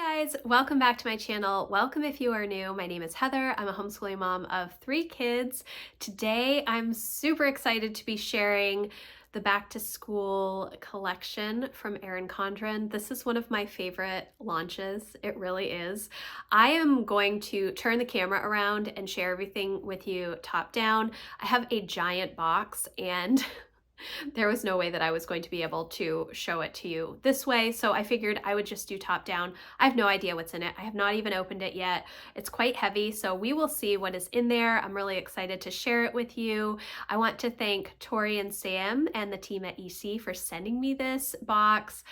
Guys, welcome back to my channel. Welcome if you are new. My name is Heather. I'm a homeschooling mom of 3 kids. Today I'm super excited to be sharing the back to school collection from Erin Condren. This is one of my favorite launches. It really is. I am going to turn the camera around and share everything with you top down. I have a giant box and there was no way that I was going to be able to show it to you this way, so I figured I would just do top down. I have no idea what's in it. I have not even opened it yet. It's quite heavy, so we will see what is in there. I'm really excited to share it with you. I want to thank Tori and Sam and the team at EC for sending me this box.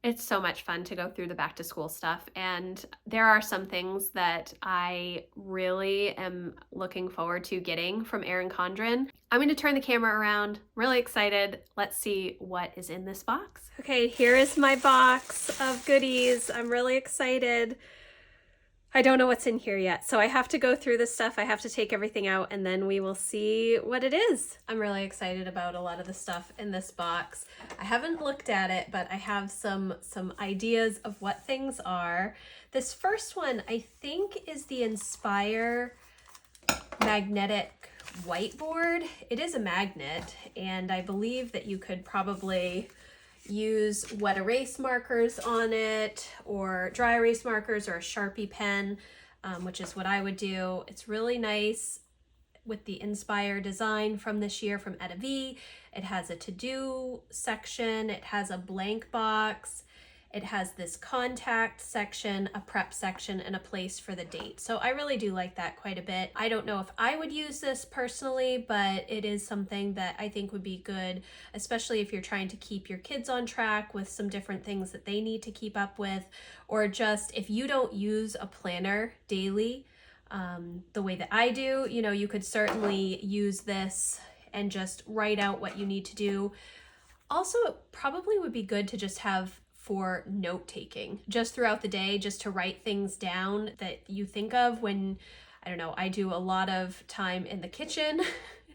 It's so much fun to go through the back to school stuff, and there are some things that I really am looking forward to getting from Erin Condren. I'm going to turn the camera around. Really excited. Let's see what is in this box. Okay, here is my box of goodies. I'm really excited. I don't know what's in here yet, so I have to go through this stuff. I have to take everything out and then we will see what it is. I'm really excited about a lot of the stuff in this box. I haven't looked at it, but I have some ideas of what things are. This first one I think is the Inspire magnetic whiteboard. It is a magnet, and I believe that you could probably use wet erase markers on it or dry erase markers or a Sharpie pen, which is what I would do. It's really nice with the Inspire design from this year from Etta V. It has a to-do section, it has a blank box, it has this contact section, a prep section, and a place for the date. So I really do like that quite a bit. I don't know if I would use this personally, but it is something that I think would be good, especially if you're trying to keep your kids on track with some different things that they need to keep up with, or just if you don't use a planner daily, the way that I do, you know, you could certainly use this and just write out what you need to do. Also, it probably would be good to just have for note-taking just throughout the day, just to write things down that you think of when, I don't know, I do a lot of time in the kitchen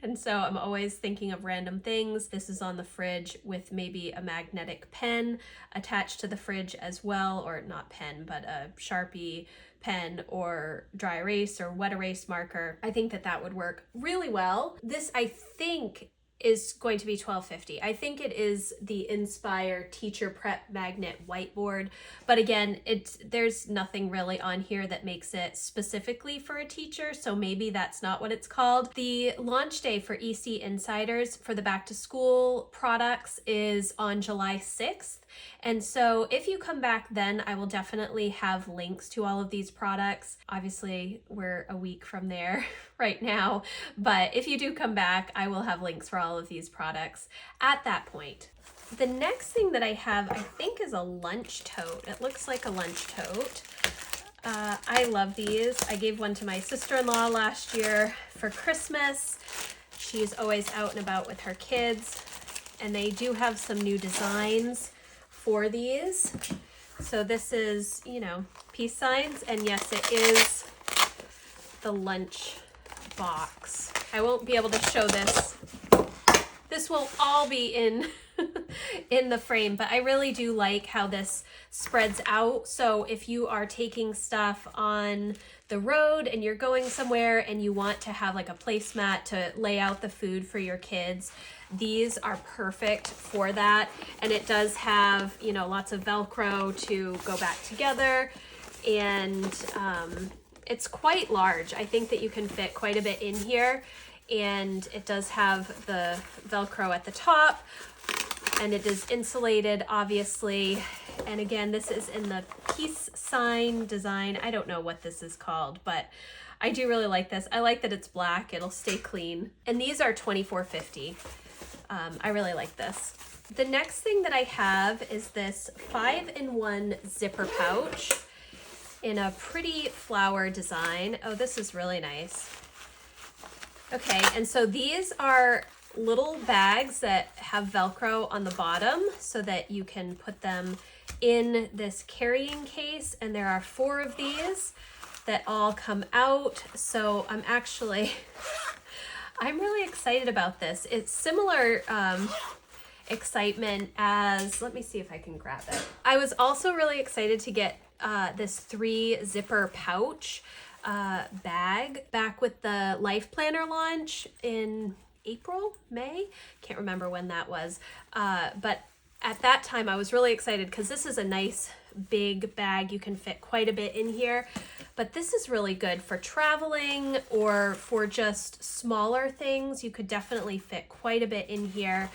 and so I'm always thinking of random things. This is on the fridge with maybe a magnetic pen attached to the fridge as well, or not pen, but a Sharpie pen or dry erase or wet erase marker. I think that that would work really well. This, I think, is going to be $12.50. I think it is the Inspire Teacher Prep Magnet Whiteboard, but again, there's nothing really on here that makes it specifically for a teacher, so maybe that's not what it's called. The launch day for EC Insiders for the back to school products is on July 6th, and so if you come back then, I will definitely have links to all of these products. Obviously, we're a week from there right now, but if you do come back, I will have links for all of these products at that point. The next thing that I have, I think, is a lunch tote. It looks like a lunch tote. I love these. I gave one to my sister-in-law last year for Christmas. She's always out and about with her kids, and they do have some new designs for these. So this is, you know, peace signs, and yes, it is the lunch box. I won't be able to show this. This will all be in in the frame, but I really do like how this spreads out. So if you are taking stuff on the road and you're going somewhere and you want to have like a placemat to lay out the food for your kids, these are perfect for that. And it does have, you know, lots of Velcro to go back together, and it's quite large. I think that you can fit quite a bit in here, and it does have the Velcro at the top, and it is insulated, obviously. And again, this is in the peace sign design. I don't know what this is called, but I do really like this. I like that it's black. It'll stay clean. And these are $24.50. I really like this. The next thing that I have is this 5-in-1 zipper pouch in a pretty flower design. Oh, this is really nice. Okay, and so these are little bags that have Velcro on the bottom so that you can put them in this carrying case, and there are 4 of these that all come out. So I'm really excited about this. It's similar excitement as, let me see if I can grab it. I was also really excited to get this 3 zipper pouch bag back with the Life Planner launch in April, May, can't remember when that was, but at that time I was really excited because this is a nice big bag. You can fit quite a bit in here, but this is really good for traveling or for just smaller things. You could definitely fit quite a bit in here,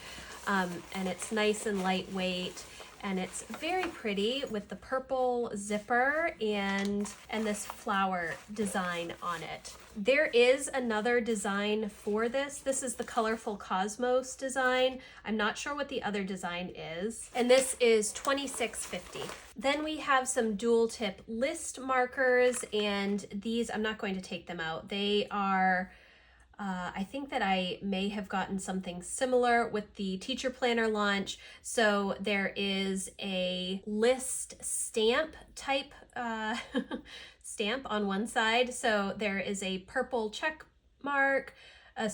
and it's nice and lightweight. And it's very pretty with the purple zipper and this flower design on it. There is another design for this. This is the Colorful Cosmos design. I'm not sure what the other design is. And this is $26.50. Then we have some dual tip list markers, and these, I'm not going to take them out. They are I think that I may have gotten something similar with the teacher planner launch. So there is a list stamp type stamp on one side. So there is a purple check mark, a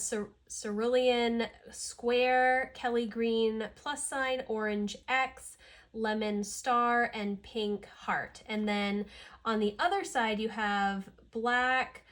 cerulean square, Kelly green plus sign, orange X, lemon star, and pink heart. And then on the other side you have black,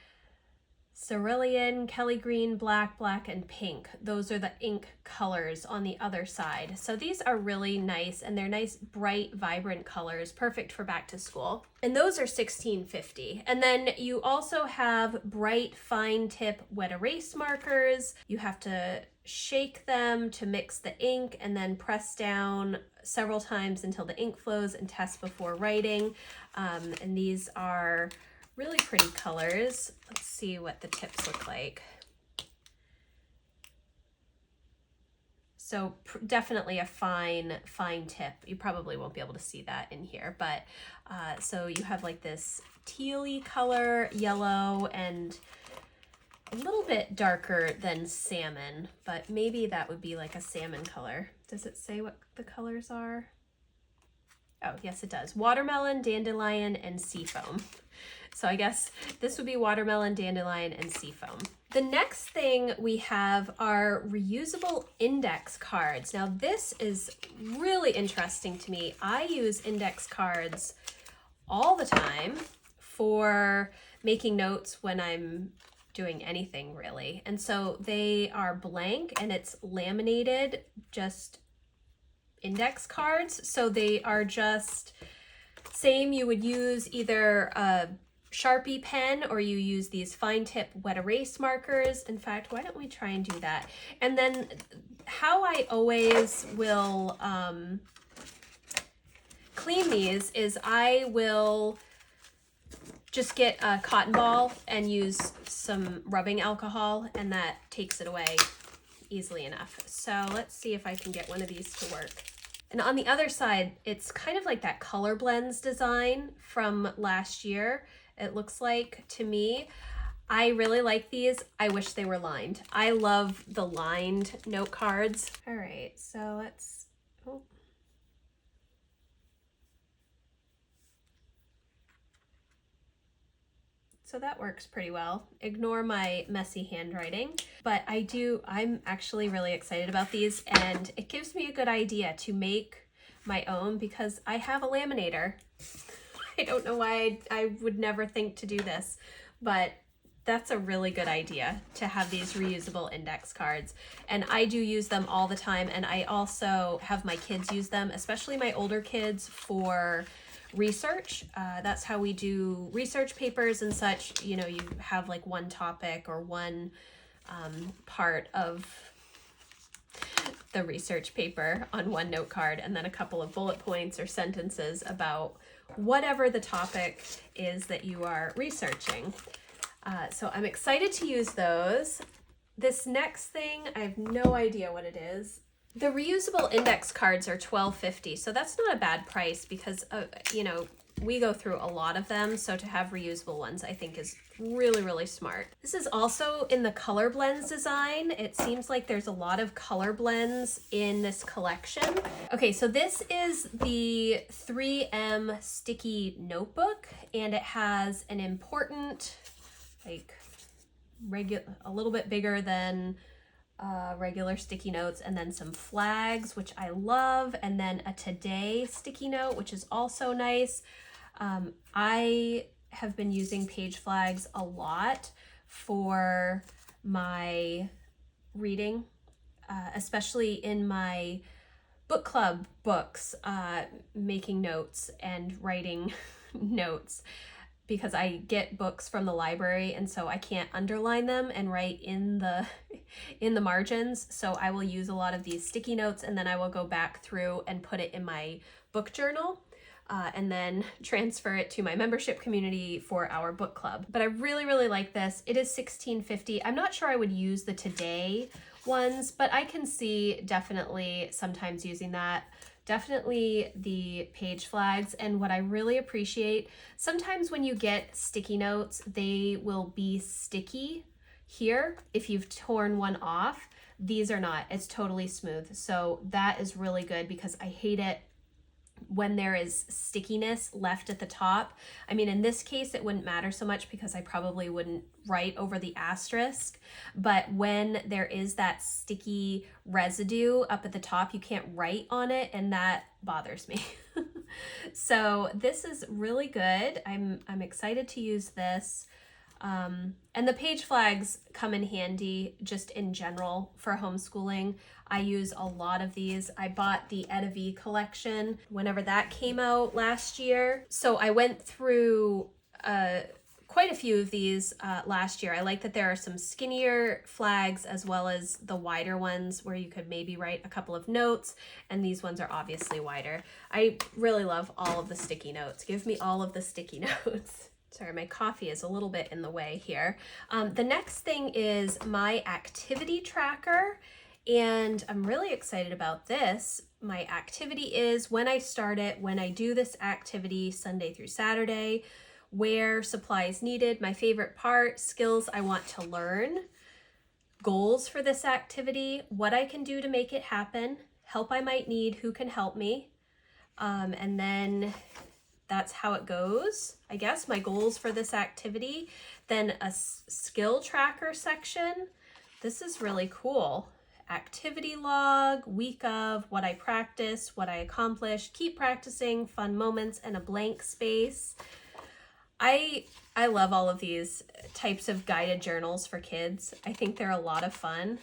cerulean, Kelly green, black, black, and pink. Those are the ink colors on the other side. So these are really nice, and they're nice, bright, vibrant colors, perfect for back to school. And those are $16.50. And then you also have bright, fine tip wet erase markers. You have to shake them to mix the ink and then press down several times until the ink flows and test before writing. And these are really pretty colors. Let's see what the tips look like. So definitely a fine tip. You probably won't be able to see that in here, but so you have like this tealy color, yellow, and a little bit darker than salmon, but maybe that would be like a salmon color. Does it say what the colors are? Oh, yes, it does. Watermelon, dandelion, and seafoam. So I guess this would be watermelon, dandelion, and seafoam. The next thing we have are reusable index cards. Now this is really interesting to me. I use index cards all the time for making notes when I'm doing anything really. And so they are blank and it's laminated, just index cards. So they are just same. You would use either a Sharpie pen or you use these fine tip wet erase markers. In fact, why don't we try and do that? And then how I always will clean these is I will just get a cotton ball and use some rubbing alcohol, and that takes it away easily enough. So let's see if I can get one of these to work. And on the other side, it's kind of like that color blends design from last year. It looks like to me. I really like these. I wish they were lined. I love the lined note cards. All right, so let's, oh. So that works pretty well. Ignore my messy handwriting, but I'm actually really excited about these, and it gives me a good idea to make my own because I have a laminator. I don't know why I would never think to do this, but that's a really good idea to have these reusable index cards. And I do use them all the time, and I also have my kids use them, especially my older kids, for research. That's how we do research papers and such. You know, you have like one topic or one part of the research paper on one note card, and then a couple of bullet points or sentences about whatever the topic is that you are researching. So I'm excited to use those. This next thing, I have no idea what it is. The reusable index cards are $12.50, so that's not a bad price because, you know, we go through a lot of them, so to have reusable ones I think is really, really smart. This is also in the color blends design. It seems like there's a lot of color blends in this collection. Okay, so this is the 3M sticky notebook, and it has an important, like, a little bit bigger than regular sticky notes, and then some flags, which I love, and then a today sticky note, which is also nice. I have been using page flags a lot for my reading, especially in my book club books, making notes and writing notes, because I get books from the library and so I can't underline them and write in the margins. So I will use a lot of these sticky notes, and then I will go back through and put it in my book journal. And then transfer it to my membership community for our book club. But I really, really like this. It is $16.50. I'm not sure I would use the Today ones, but I can see definitely sometimes using that. Definitely the page flags. And what I really appreciate, sometimes when you get sticky notes, they will be sticky here if you've torn one off. These are not. It's totally smooth. So that is really good, because I hate it when there is stickiness left at the top. I mean, in this case, it wouldn't matter so much because I probably wouldn't write over the asterisk, but when there is that sticky residue up at the top, you can't write on it, and that bothers me. So this is really good. I'm excited to use this. And the page flags come in handy just in general for homeschooling. I use a lot of these. I bought the Etta V collection whenever that came out last year. So I went through quite a few of these last year. I like that there are some skinnier flags as well as the wider ones where you could maybe write a couple of notes, and these ones are obviously wider. I really love all of the sticky notes. Give me all of the sticky notes. Sorry, my coffee is a little bit in the way here. The next thing is my activity tracker, and I'm really excited about this. My activity is when I start it, when I do this activity Sunday through Saturday, where supplies needed, my favorite part, skills I want to learn, goals for this activity, what I can do to make it happen, help I might need, who can help me, and then that's how it goes, I guess, my goals for this activity. Then a skill tracker section. This is really cool. Activity log, week of, what I practiced, what I accomplished, keep practicing, fun moments, and a blank space. I love all of these types of guided journals for kids. I think they're a lot of fun.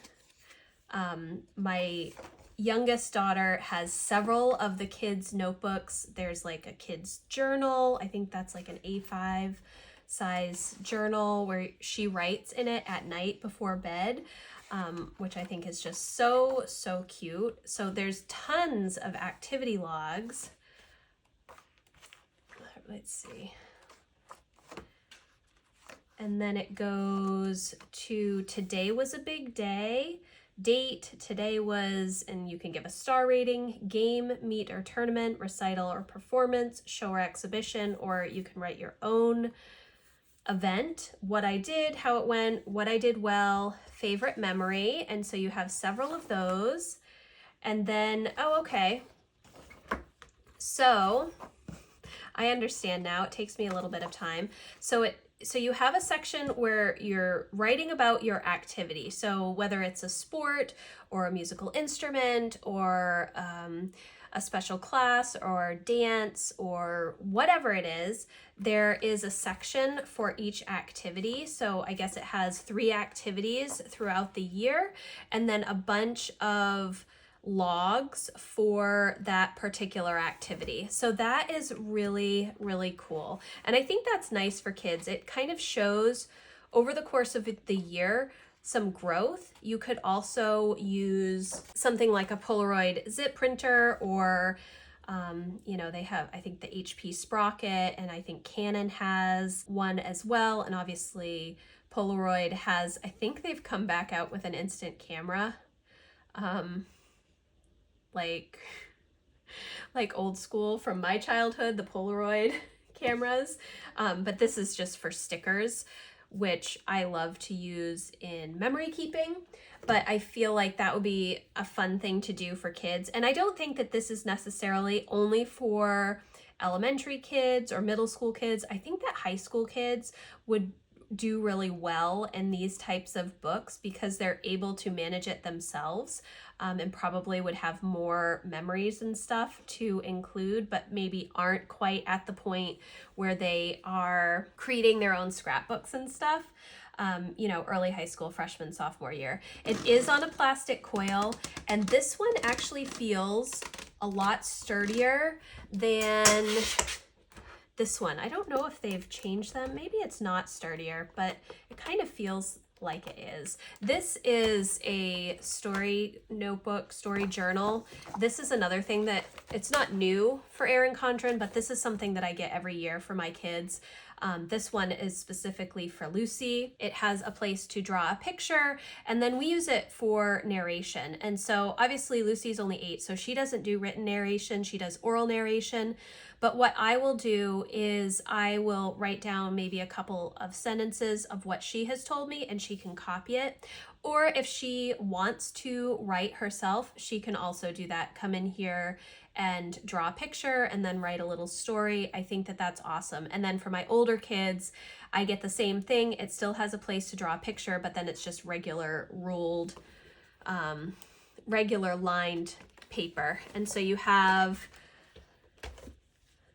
My youngest daughter has several of the kids' notebooks. There's like a kids' journal. I think that's like an A5 size journal where she writes in it at night before bed, which I think is just so, so cute. So there's tons of activity logs. Let's see. And then it goes to today was a big day. Date, today was, and you can give a star rating, game, meet or tournament, recital or performance, show or exhibition, or you can write your own event, what I did, how it went, what I did well, favorite memory. And so you have several of those. And then, oh, okay. So I understand now. It takes me a little bit of time. So you have a section where you're writing about your activity. So whether it's a sport or a musical instrument or a special class or dance or whatever it is, there is a section for each activity. So I guess it has 3 activities throughout the year, and then a bunch of logs for that particular activity. So that is really, really cool. And I think that's nice for kids. It kind of shows over the course of the year some growth. You could also use something like a Polaroid zip printer, or they have, I think, the HP Sprocket, and I think Canon has one as well. And obviously Polaroid has, I think they've come back out with an instant camera. Like old school from my childhood, the Polaroid cameras. But this is just for stickers, which I love to use in memory keeping. But I feel like that would be a fun thing to do for kids. And I don't think that this is necessarily only for elementary kids or middle school kids. I think that high school kids would do really well in these types of books because they're able to manage it themselves, and probably would have more memories and stuff to include, but maybe aren't quite at the point where they are creating their own scrapbooks and stuff. You know, early high school, freshman, sophomore year. It is on a plastic coil, and this one actually feels a lot sturdier than this one. I don't know if they've changed them. Maybe it's not sturdier, but it kind of feels like it is. This is a story notebook, story journal. This is another thing that it's not new for Erin Condren, but this is something that I get every year for my kids. This one is specifically for Lucy. It has a place to draw a picture, and then we use it for narration. And so obviously Lucy's only 8, so she doesn't do written narration, she does oral narration. But what I will do is I will write down maybe a couple of sentences of what she has told me, and she can copy it. Or if she wants to write herself, she can also do that. Come in here and draw a picture and then write a little story. I think that that's awesome. And then for my older kids, I get the same thing. It still has a place to draw a picture, but then it's just regular ruled, regular lined paper. And so you have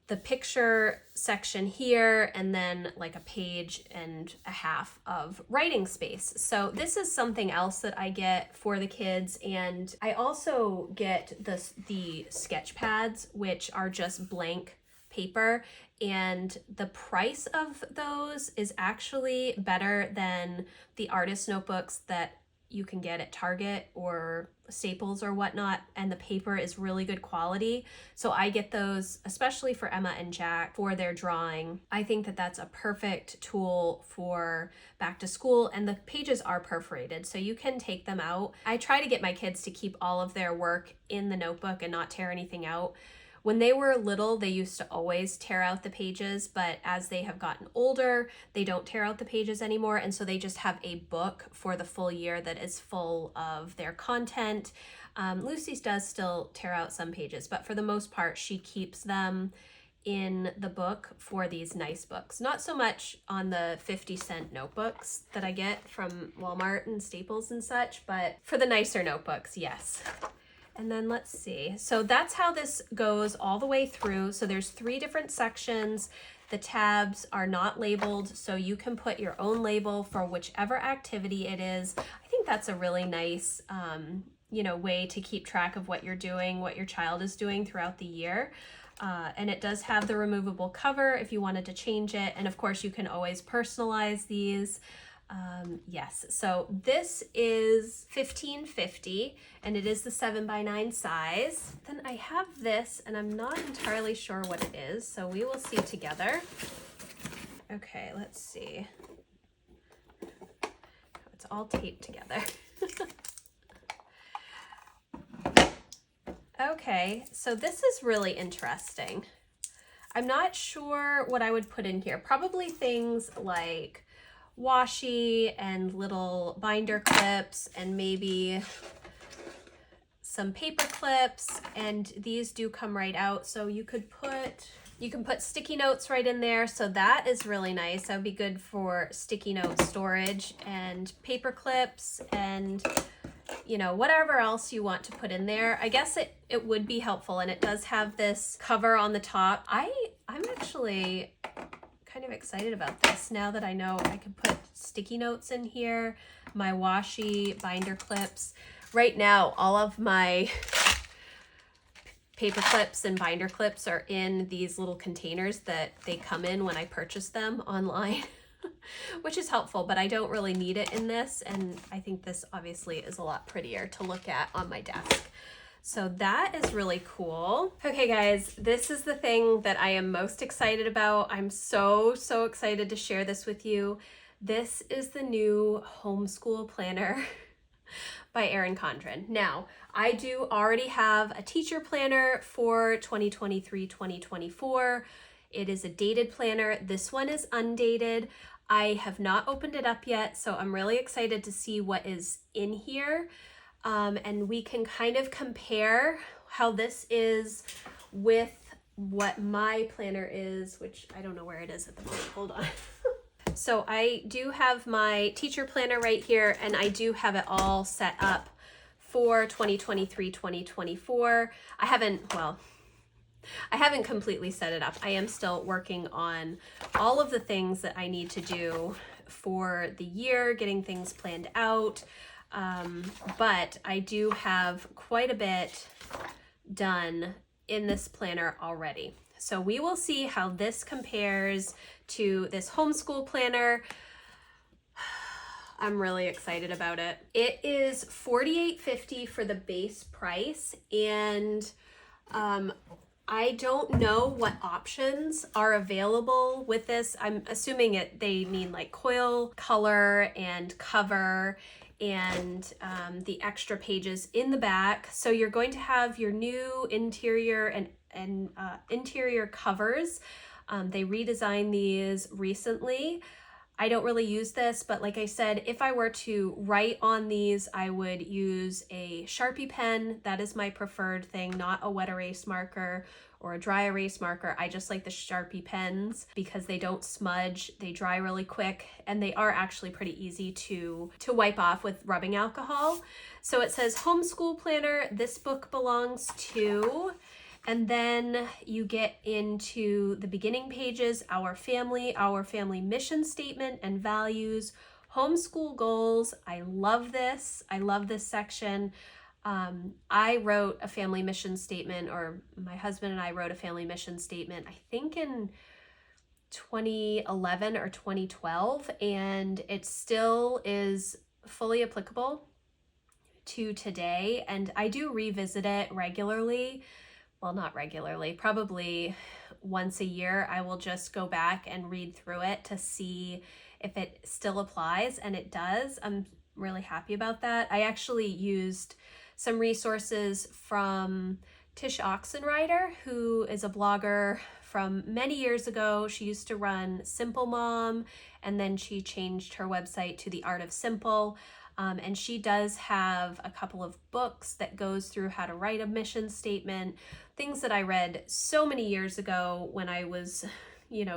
the picture section here, and then like a page and a half of writing space. So this is something else that I get for the kids. And I also get the sketch pads, which are just blank paper. And the price of those is actually better than the artist notebooks that you can get at Target or Staples or whatnot, and the paper is really good quality. So I get those especially for Emma and Jack for their drawing. I think that that's a perfect tool for back to school, and the pages are perforated so you can take them out. I try to get my kids to keep all of their work in the notebook and not tear anything out. When they were little, they used to always tear out the pages, but as they have gotten older, they don't tear out the pages anymore, and so they just have a book for the full year that is full of their content. Lucy's does still tear out some pages, but for the most part, she keeps them in the book for these nice books. Not so much on the 50-cent notebooks that I get from Walmart and Staples and such, but for the nicer notebooks, yes. And then let's see. So that's how this goes all the way through. So there's 3 different sections. The tabs are not labeled, so you can put your own label for whichever activity it is. I think that's a really nice, you know, way to keep track of what you're doing, what your child is doing throughout the year. And it does have the removable cover if you wanted to change it. And of course, you can always personalize these. Yes, so this is $15.50 and it is the 7x9 size. Then I have this, and I'm not entirely sure what it is, so we will see together. Okay, let's see. It's all taped together. Okay, so this is really interesting. I'm not sure what I would put in here. Probably things like washi and little binder clips, and maybe some paper clips, and these do come right out, so you can put sticky notes right in there, so that is really nice. That would be good for sticky note storage, and paper clips, and you know, whatever else you want to put in there. I guess it would be helpful, and it does have this cover on the top. I'm actually kind of excited about this now that I know I can put sticky notes in here, my washi binder clips. Right now, all of my paper clips and binder clips are in these little containers that they come in when I purchase them online, which is helpful, but I don't really need it in this, and I think this obviously is a lot prettier to look at on my desk. So that is really cool. Okay guys, this is the thing that I am most excited about. I'm so excited to share this with you. This is the new Homeschool planner by Erin Condren. Now, I do already have a teacher planner for 2023-2024. It is a dated planner. This one is undated. I have not opened it up yet, so I'm really excited to see what is in here. And we can kind of compare how this is with what my planner is, which I don't know where it is at the moment. Hold on. So I do have my teacher planner right here, and I do have it all set up for 2023-2024. I haven't completely set it up. I am still working on all of the things that I need to do for the year, getting things planned out. But I do have quite a bit done in this planner already. So we will see how this compares to this homeschool planner. I'm really excited about it. It is $48.50 for the base price, and I don't know what options are available with this. I'm assuming they mean like coil, color, and cover, and the extra pages in the back. So you're going to have your new interior and interior covers. They redesigned these recently. I don't really use this, but like I said, if I were to write on these, I would use a Sharpie pen. That is my preferred thing, not a wet erase marker or a dry erase marker. I just like the Sharpie pens because they don't smudge, they dry really quick, and they are actually pretty easy to wipe off with rubbing alcohol. So it says Homeschool Planner, this book belongs to, and then you get into the beginning pages, our family mission statement and values, homeschool goals. I love this. I love this section. I wrote a family mission statement, or my husband and I wrote a family mission statement, I think in 2011 or 2012, and it still is fully applicable to today. And I do revisit it regularly. Well, not regularly, probably once a year. I will just go back and read through it to see if it still applies, and it does. I'm really happy about that. I actually used some resources from Tish Oxenrider, who is a blogger from many years ago. She used to run Simple Mom, and then she changed her website to The Art of Simple. And she does have a couple of books that goes through how to write a mission statement, things that I read so many years ago when I was,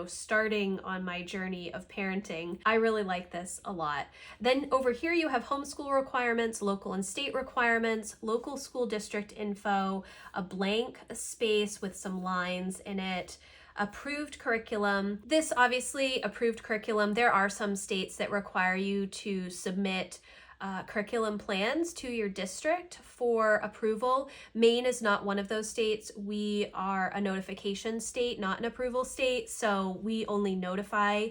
starting on my journey of parenting. I really like this a lot. Then over here you have homeschool requirements, local and state requirements, local school district info, a blank space with some lines in it, approved curriculum. This obviously approved curriculum, there are some states that require you to submit curriculum plans to your district for approval. Maine is not one of those states. We are a notification state, not an approval state. So we only notify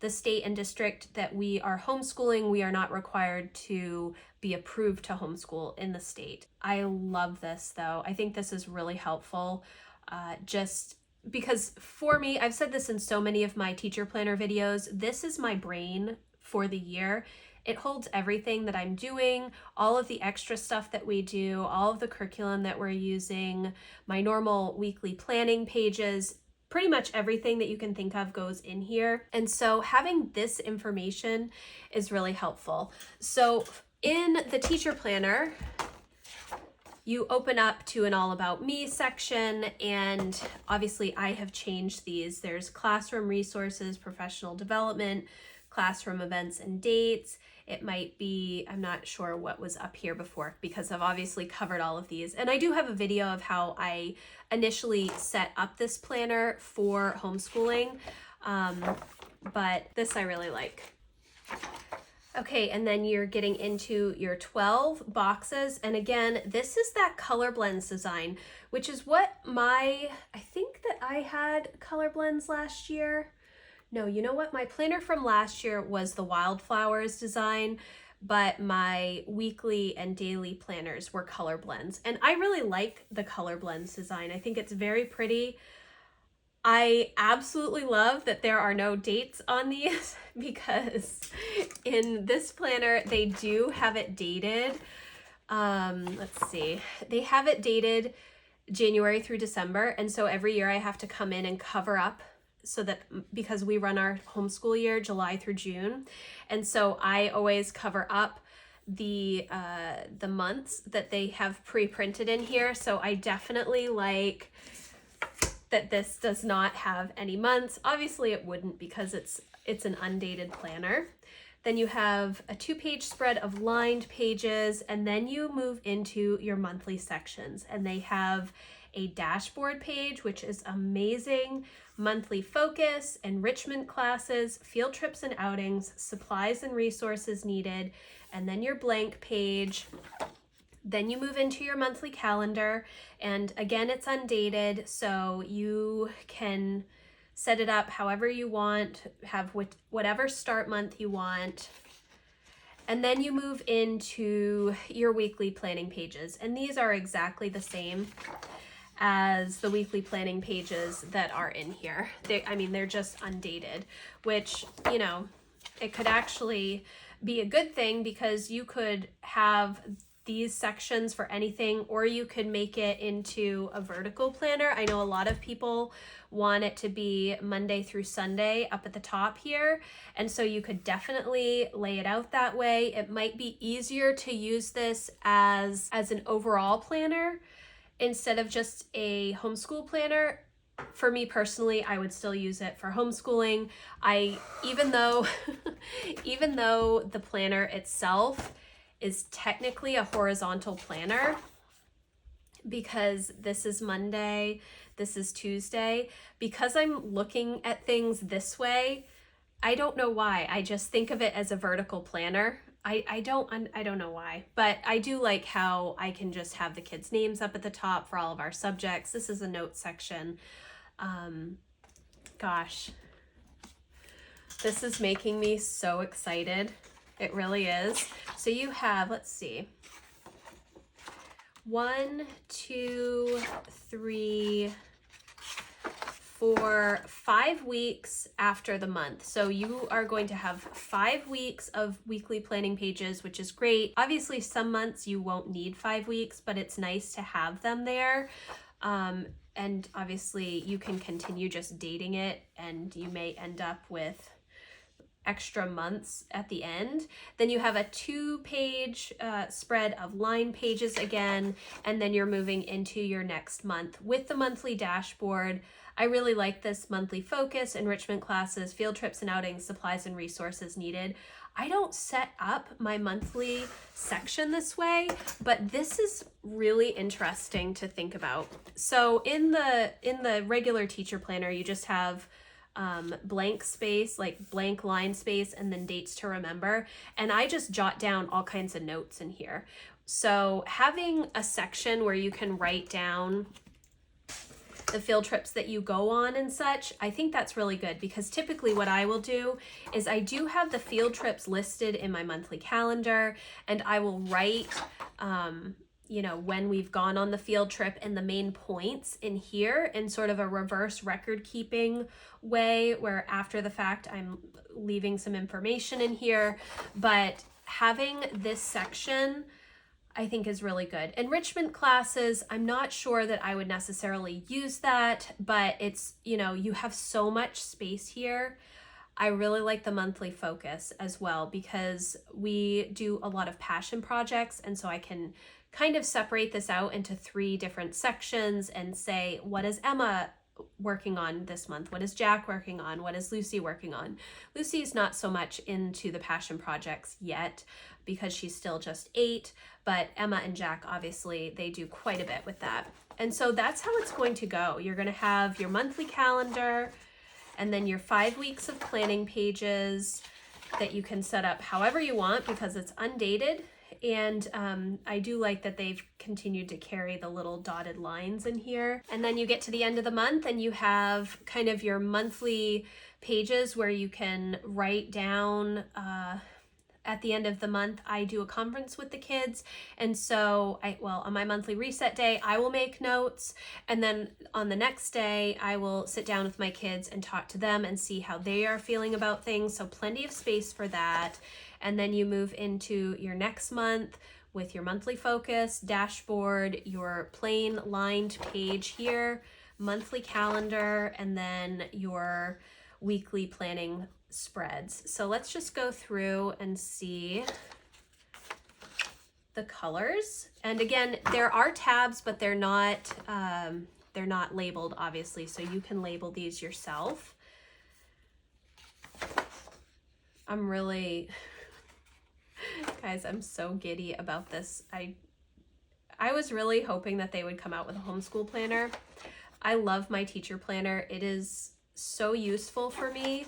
the state and district that we are homeschooling. We are not required to be approved to homeschool in the state. I love this though. I think this is really helpful. Just because for me, I've said this in so many of my teacher planner videos, this is my brain for the year. It holds everything that I'm doing, all of the extra stuff that we do, all of the curriculum that we're using, my normal weekly planning pages, pretty much everything that you can think of goes in here. And so having this information is really helpful. So in the teacher planner, you open up to an all about me section, and obviously I have changed these. There's classroom resources, professional development, classroom events and dates. It might be, I'm not sure what was up here before because I've obviously covered all of these. And I do have a video of how I initially set up this planner for homeschooling, but this I really like. Okay, and then you're getting into your 12 boxes. And again, this is that color blends design, which is what I think that I had color blends last year. No, you know what? My planner from last year was the wildflowers design, but my weekly and daily planners were color blends. And I really like the color blends design. I think it's very pretty. I absolutely love that there are no dates on these because in this planner, they do have it dated. Let's see. They have it dated January through December. And so every year I have to come in and cover up so that because we run our homeschool year July through June. And so I always cover up the months that they have pre-printed in here. So I definitely like that this does not have any months. Obviously it wouldn't because it's an undated planner. Then you have a 2-page spread of lined pages, and then you move into your monthly sections, and they have a dashboard page, which is amazing, monthly focus, enrichment classes, field trips and outings, supplies and resources needed, and then your blank page. Then you move into your monthly calendar, and again, it's undated, so you can set it up however you want, have whatever start month you want. And then you move into your weekly planning pages, and these are exactly the same as the weekly planning pages that are in here. They're just undated, which, you know, it could actually be a good thing because you could have these sections for anything, or you could make it into a vertical planner. I know a lot of people want it to be Monday through Sunday up at the top here, and so you could definitely lay it out that way. It might be easier to use this as an overall planner instead of just a homeschool planner. For me personally, I would still use it for homeschooling. Even though the planner itself is technically a horizontal planner, because this is Monday, this is Tuesday, because I'm looking at things this way, I don't know why. I just think of it as a vertical planner. I don't know why, but I do like how I can just have the kids' names up at the top for all of our subjects. This is a notes section. Gosh, this is making me so excited. It really is. So you have, let's see, 1, 2, 3, 4, 5 weeks after the month. So you are going to have 5 weeks of weekly planning pages, which is great. Obviously, some months you won't need 5 weeks, but it's nice to have them there. And obviously you can continue just dating it, and you may end up with extra months at the end. Then you have a 2-page spread of line pages again, and then you're moving into your next month with the monthly dashboard. I really like this monthly focus, enrichment classes, field trips and outings, supplies and resources needed. I don't set up my monthly section this way, but this is really interesting to think about. So in the regular teacher planner, you just have blank space, like blank line space, and then dates to remember. And I just jot down all kinds of notes in here. So having a section where you can write down the field trips that you go on and such, I think that's really good, because typically what I will do is I do have the field trips listed in my monthly calendar, and I will write you know, when we've gone on the field trip and the main points in here in sort of a reverse record keeping way, where after the fact I'm leaving some information in here. But having this section, I think, is really good. Enrichment classes, I'm not sure that I would necessarily use that, but it's, you know, you have so much space here. I really like the monthly focus as well, because we do a lot of passion projects, and so I can kind of separate this out into 3 different sections and say, what is Emma working on this month? What is Jack working on? What is Lucy working on? Lucy's not so much into the passion projects yet because she's still just 8, but Emma and Jack, obviously, they do quite a bit with that. And so that's how it's going to go. You're going to have your monthly calendar, and then your 5 weeks of planning pages that you can set up however you want because it's undated. And I do like that they've continued to carry the little dotted lines in here. And then you get to the end of the month and you have kind of your monthly pages where you can write down at the end of the month. I do a conference with the kids, and so on my monthly reset day, I will make notes, and then on the next day I will sit down with my kids and talk to them and see how they are feeling about things. So plenty of space for that. And then you move into your next month with your monthly focus, dashboard, your plain lined page here, monthly calendar, and then your weekly planning spreads. So let's just go through and see the colors. And again, there are tabs, but they're not they're not labeled, obviously, so you can label these yourself. I'm really, guys, I'm so giddy about this. I was really hoping that they would come out with a homeschool planner. I love my teacher planner. It is so useful for me,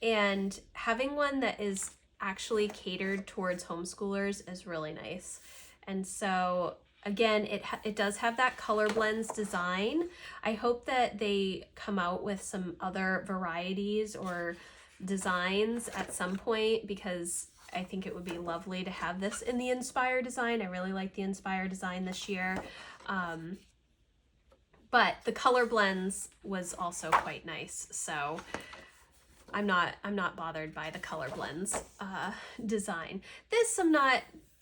and having one that is actually catered towards homeschoolers is really nice. And so again, it does have that color blends design. I hope that they come out with some other varieties or designs at some point, because I think it would be lovely to have this in the Inspire design. I really like the Inspire design this year. But the color blends was also quite nice. So I'm not bothered by the color blends design. This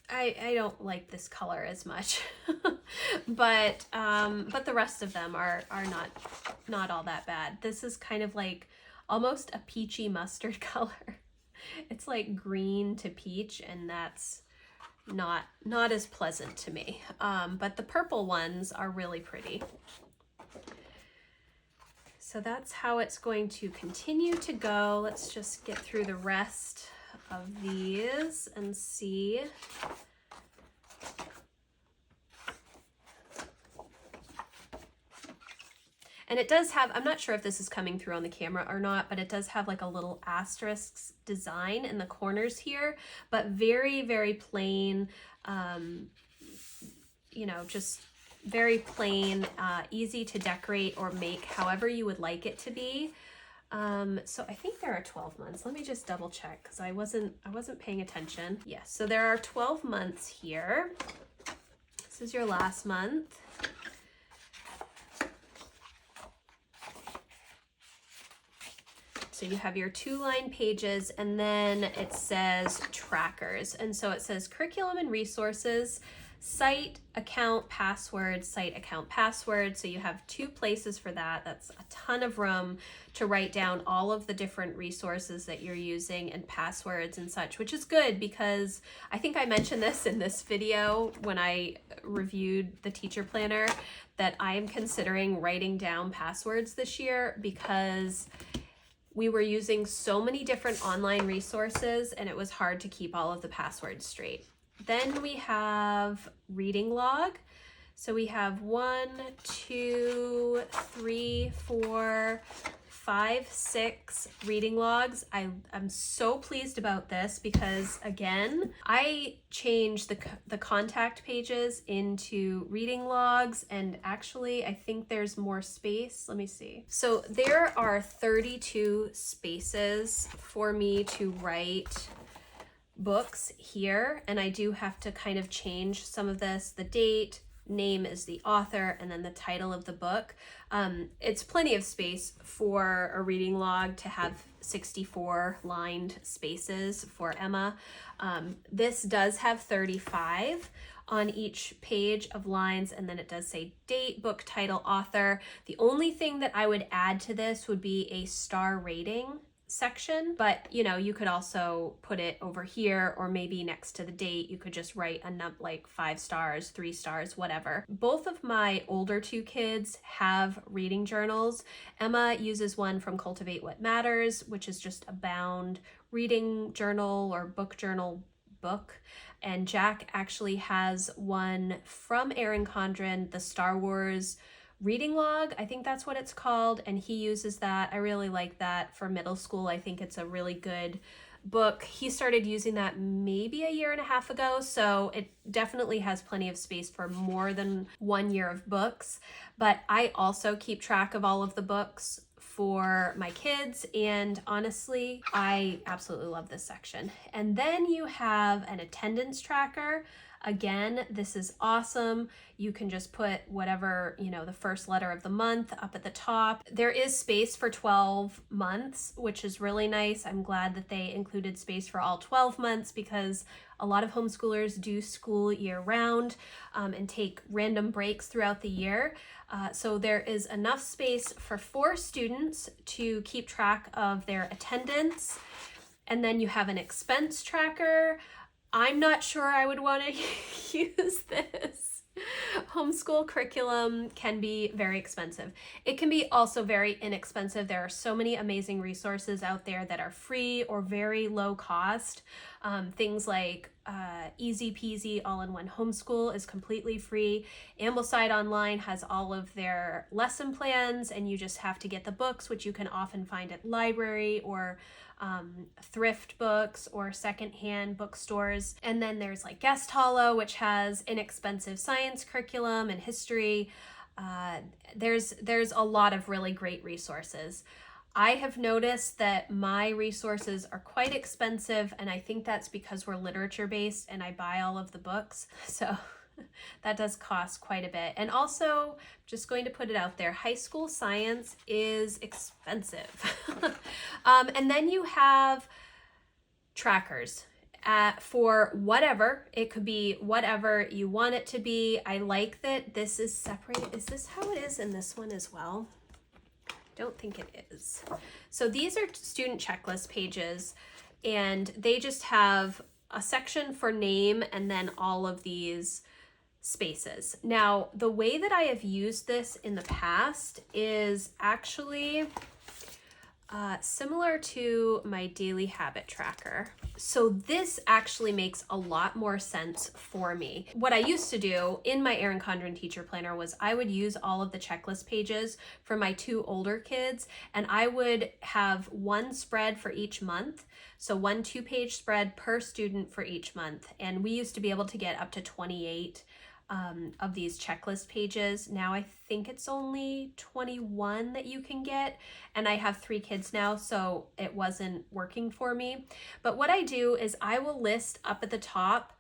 I don't like this color as much, but the rest of them are not all that bad. This is kind of like almost a peachy mustard color. It's like green to peach, and that's not as pleasant to me. But the purple ones are really pretty. So that's how it's going to continue to go. Let's just get through the rest of these and see. And it does have, I'm not sure if this is coming through on the camera or not, but it does have like a little asterisk design in the corners here, but very, very plain, you know, just very plain, easy to decorate or make however you would like it to be. So I think there are 12 months. Let me just double check, because I wasn't paying attention. Yes, so there are 12 months here. This is your last month. So you have your 2-line pages, and then it says trackers. And so it says curriculum and resources, site, account, password, site, account, password. So you have 2 places for that. That's a ton of room to write down all of the different resources that you're using and passwords and such, which is good, because I think I mentioned this in this video when I reviewed the teacher planner, that I am considering writing down passwords this year, because we were using so many different online resources and it was hard to keep all of the passwords straight. Then we have reading log. So we have 1, 2, 3, 4, 5, 6 reading logs. I'm so pleased about this, because again, I changed the contact pages into reading logs, and actually I think there's more space. Let me see. So there are 32 spaces for me to write books here, and I do have to kind of change some of this. The date, name is the author, and then the title of the book. It's plenty of space for a reading log to have 64 lined spaces for Emma. This does have 35 on each page of lines, and then it does say date, book title, author. The only thing that I would add to this would be a star rating section, but you know, you could also put it over here, or maybe next to the date you could just write a like 5 stars, 3 stars, whatever. Both of my older 2 kids have reading journals. Emma uses one from Cultivate What Matters, which is just a bound reading journal or book journal book, and Jack actually has one from Erin Condren, the Star Wars reading log, I think that's what it's called, and he uses that. I really like that for middle school. I think it's a really good book. He started using that maybe a year and a half ago, so it definitely has plenty of space for more than 1 year of books. But I also keep track of all of the books for my kids, and honestly, I absolutely love this section. And then you have an attendance tracker. Again, this is awesome. You can just put whatever, you know, the first letter of the month up at the top. There is space for 12 months, which is really nice. I'm glad that they included space for all 12 months, because a lot of homeschoolers do school year round and take random breaks throughout the year. So there is enough space for 4 students to keep track of their attendance. And then you have an expense tracker. I'm not sure I would want to use this. Homeschool curriculum can be very expensive. It can be also very inexpensive. There are so many amazing resources out there that are free or very low cost. Things like Easy Peasy All-in-One Homeschool is completely free. Ambleside Online has all of their lesson plans, and you just have to get the books, which you can often find at library or thrift books or secondhand bookstores. And then there's like Guest Hollow, which has inexpensive science curriculum and history. There's a lot of really great resources. I have noticed that my resources are quite expensive, and I think that's because we're literature based and I buy all of the books. So that does cost quite a bit. And also, just going to put it out there, high school science is expensive. And then you have trackers for whatever. It could be whatever you want it to be. I like that this is separated. Is this how it is in this one as well? Don't think it is. So these are student checklist pages, and they just have a section for name and then all of these spaces. Now, the way that I have used this in the past is actually similar to my daily habit tracker. So this actually makes a lot more sense for me. What I used to do in my Erin Condren teacher planner was I would use all of the checklist pages for my 2 older kids, and I would have one spread for each month. So one 2-page spread per student for each month. And we used to be able to get up to 28 of these checklist pages. Now I think it's only 21 that you can get, and I have 3 kids now, so it wasn't working for me. But what I do is I will list up at the top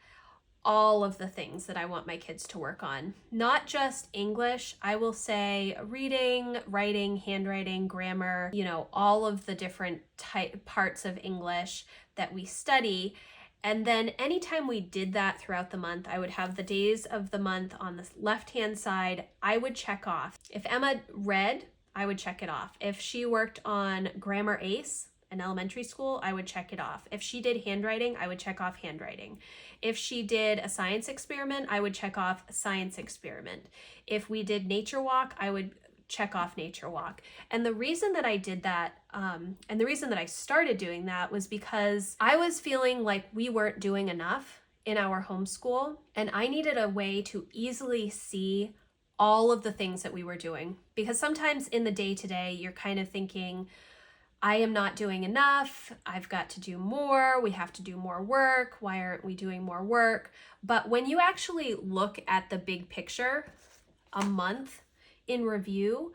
all of the things that I want my kids to work on. Not just English. I will say reading, writing, handwriting, grammar, you know, all of the different parts of English that we study. And then anytime we did that throughout the month, I would have the days of the month on the left-hand side. I would check off. If Emma read, I would check it off. If she worked on Grammar Ace in elementary school, I would check it off. If she did handwriting, I would check off handwriting. If she did a science experiment, I would check off science experiment. If we did nature walk, I would check off nature walk. And the reason that I did that, and the reason that I started doing that, was because I was feeling like we weren't doing enough in our homeschool, and I needed a way to easily see all of the things that we were doing. Because sometimes in the day-to-day, you're kind of thinking, I am not doing enough, I've got to do more, we have to do more work, why aren't we doing more work? But when you actually look at the big picture, a month in review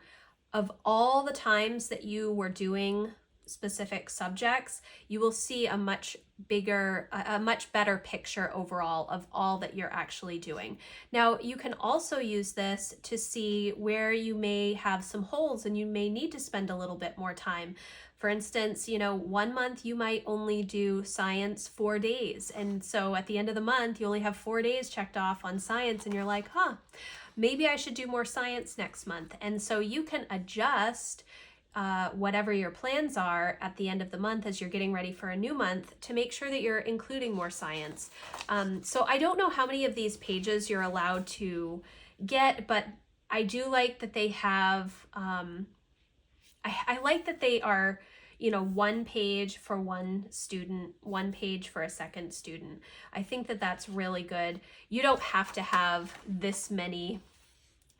of all the times that you were doing specific subjects, you will see a much better picture overall of all that you're actually doing. Now, you can also use this to see where you may have some holes and you may need to spend a little bit more time. For instance, you know, one month you might only do science 4 days. And so at the end of the month, you only have 4 days checked off on science, and you're like, maybe I should do more science next month. And so you can adjust whatever your plans are at the end of the month as you're getting ready for a new month to make sure that you're including more science. So I don't know how many of these pages you're allowed to get, but I do like that they have, I like that they are, you know, 1 page for one student, 1 page for a second student. I think that that's really good. You don't have to have this many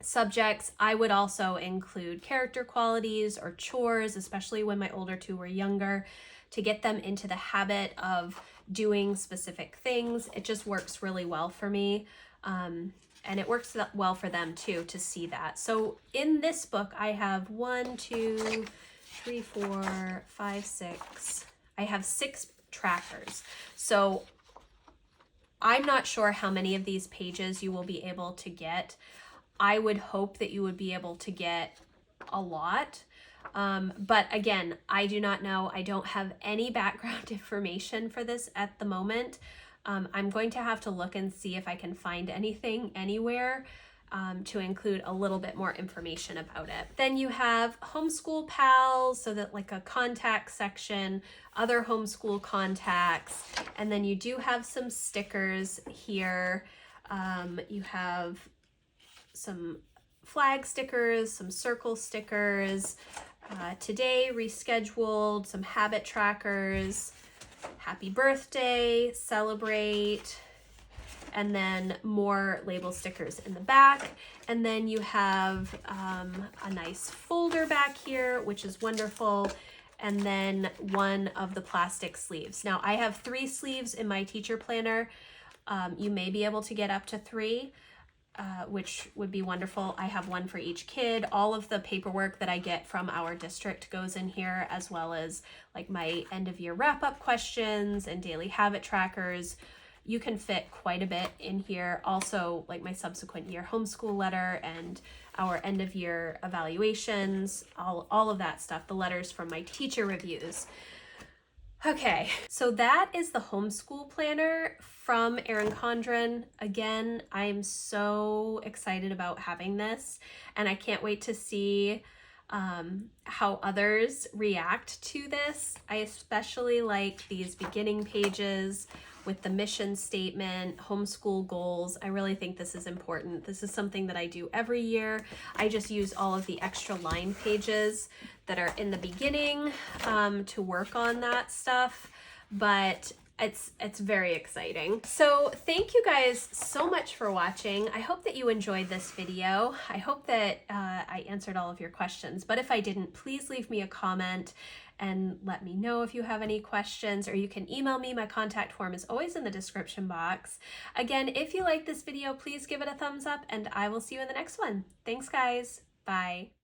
subjects. I would also include character qualities or chores, especially when my older 2 were younger, to get them into the habit of doing specific things. It just works really well for me. And it works well for them too, to see that. So in this book, I have 1, 2, 3, 4, 5, 6. I have 6 trackers. So I'm not sure how many of these pages you will be able to get. I would hope that you would be able to get a lot. But again, I do not know. I don't have any background information for this at the moment. I'm going to have to look and see if I can find anything anywhere to include a little bit more information about it. Then you have Homeschool Pals, so that like a contact section, other homeschool contacts, and then you do have some stickers here. You have some flag stickers, some circle stickers. Today, rescheduled, some habit trackers, happy birthday, celebrate, and then more label stickers in the back. And then you have a nice folder back here, which is wonderful. And then one of the plastic sleeves. Now I have 3 sleeves in my teacher planner. You may be able to get up to 3, which would be wonderful. I have one for each kid. All of the paperwork that I get from our district goes in here, as well as like my end of year wrap up questions and daily habit trackers. You can fit quite a bit in here. Also, like my subsequent year homeschool letter and our end of year evaluations, all of that stuff, the letters from my teacher reviews. Okay, so that is the homeschool planner from Erin Condren. Again, I'm so excited about having this, and I can't wait to see how others react to this. I especially like these beginning pages with the mission statement, homeschool goals. I really think this is important. This is something that I do every year. I just use all of the extra line pages that are in the beginning to work on that stuff, but it's very exciting. So thank you guys so much for watching. I hope that you enjoyed this video. I hope that I answered all of your questions, but if I didn't, please leave me a comment and let me know if you have any questions, or you can email me. My contact form is always in the description box. Again, if you like this video, please give it a thumbs up, and I will see you in the next one. Thanks guys. Bye.